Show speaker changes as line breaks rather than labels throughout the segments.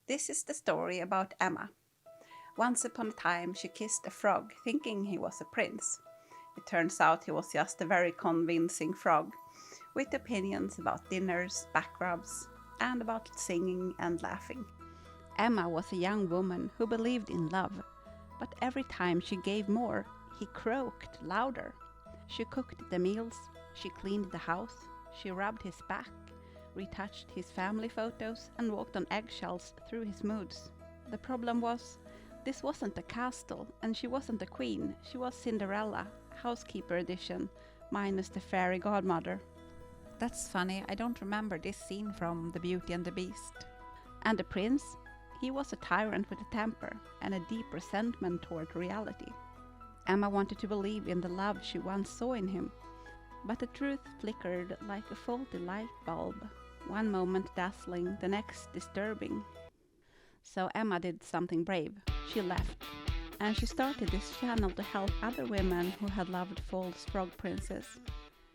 This is the story about Emma. Once upon a time, she kissed a frog, thinking he was a prince. It turns out he was just a very convincing frog, with opinions about dinners, back rubs, and about singing and laughing. Emma was a young woman who believed in love, but every time she gave more, he croaked louder. She cooked the meals, she cleaned the house, she rubbed his back, retouched his family photos, and walked on eggshells through his moods. The problem was, this wasn't a castle, and she wasn't a queen. She was Cinderella, housekeeper edition, minus the fairy godmother. That's funny, I don't remember this scene from The Beauty and the Beast. And the prince? He was a tyrant with a temper and a deep resentment toward reality. Emma wanted to believe in the love she once saw in him, but the truth flickered like a faulty light bulb, one moment dazzling, the next disturbing. So Emma did something brave. She left, and she started this channel to help other women who had loved false frog princes.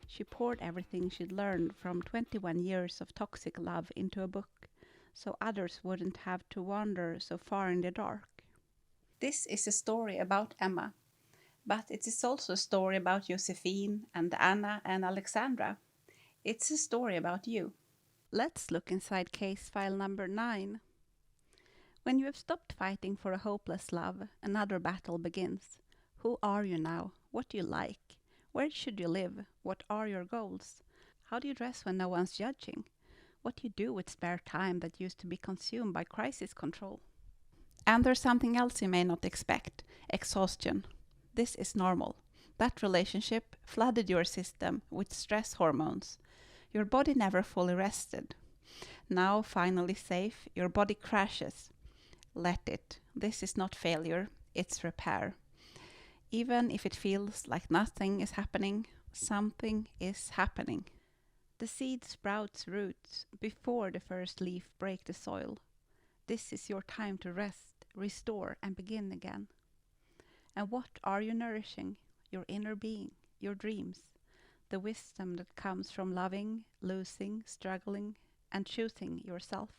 She poured everything she'd learned from 21 years of toxic love into a book, so others wouldn't have to wander so far in the dark. This is a story about Emma, but it is also a story about Josephine and Anna and Alexandra. It's a story about you. Let's look inside case file number 9. When you have stopped fighting for a hopeless love, another battle begins. Who are you now? What do you like? Where should you live? What are your goals? How do you dress when no one's judging? What do you do with spare time that used to be consumed by crisis control? And there's something else you may not expect: exhaustion. This is normal. That relationship flooded your system with stress hormones. Your body never fully rested. Now, finally safe, your body crashes. Let it. This is not failure, it's repair. Even if it feels like nothing is happening, something is happening. The seed sprouts roots before the first leaf breaks the soil. This is your time to rest, restore, and begin again. And what are you nourishing? Your inner being, your dreams, the wisdom that comes from loving, losing, struggling, and choosing yourself.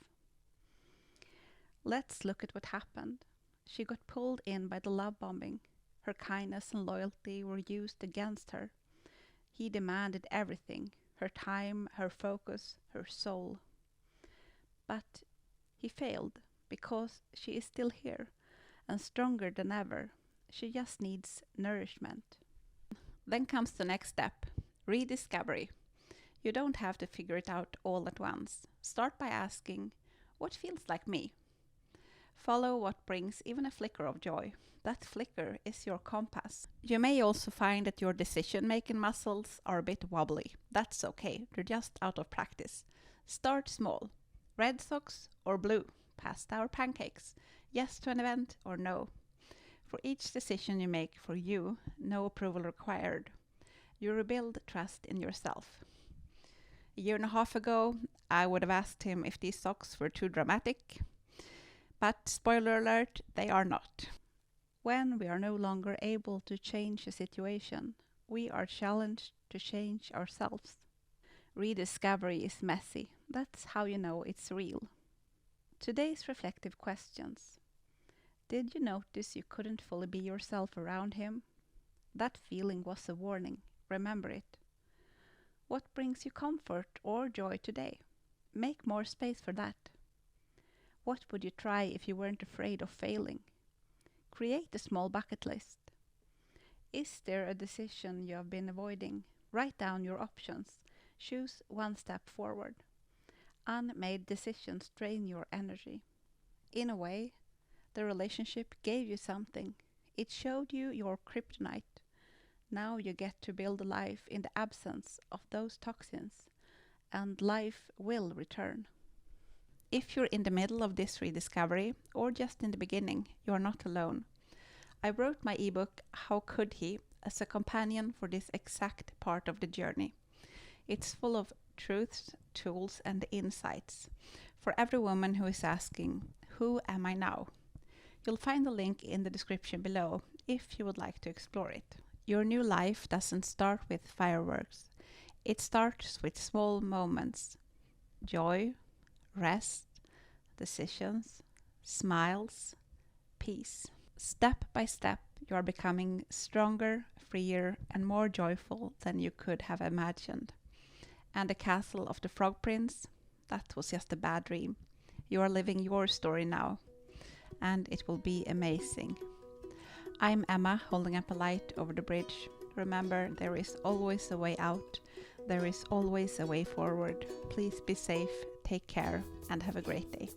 Let's look at what happened. She got pulled in by the love bombing. Her kindness and loyalty were used against her. He demanded everything: her time, her focus, her soul. But he failed, because she is still here, and stronger than ever. She just needs nourishment. Then comes the next step: rediscovery. You don't have to figure it out all at once. Start by asking, what feels like me? Follow what brings even a flicker of joy. That flicker is your compass. You may also find that your decision-making muscles are a bit wobbly. That's okay, they're just out of practice. Start small. Red socks or blue? Pasta or pancakes? Yes to an event or no? For each decision you make for you, no approval required. You rebuild trust in yourself. A year and a half ago, I would have asked him if these socks were too dramatic. But spoiler alert, they are not. When we are no longer able to change a situation, we are challenged to change ourselves. Rediscovery is messy. That's how you know it's real. Today's reflective questions. Did you notice you couldn't fully be yourself around him? That feeling was a warning. Remember it. What brings you comfort or joy today? Make more space for that. What would you try if you weren't afraid of failing? Create a small bucket list. Is there a decision you have been avoiding? Write down your options. Choose one step forward. Unmade decisions drain your energy. In a way, the relationship gave you something. It showed you your kryptonite. Now you get to build a life in the absence of those toxins, and life will return. If you're in the middle of this rediscovery, or just in the beginning, you're not alone. I wrote my ebook, How Could He?, as a companion for this exact part of the journey. It's full of truths, tools, and insights for every woman who is asking, who am I now? You'll find the link in the description below if you would like to explore it. Your new life doesn't start with fireworks. It starts with small moments: joy, rest, decisions, smiles, peace. Step by step, you are becoming stronger, freer, and more joyful than you could have imagined. And the castle of the Frog Prince, that was just a bad dream. You are living your story now, and it will be amazing. I'm Emma, holding up a light over the bridge. Remember, there is always a way out. There is always a way forward. Please be safe, take care, and have a great day.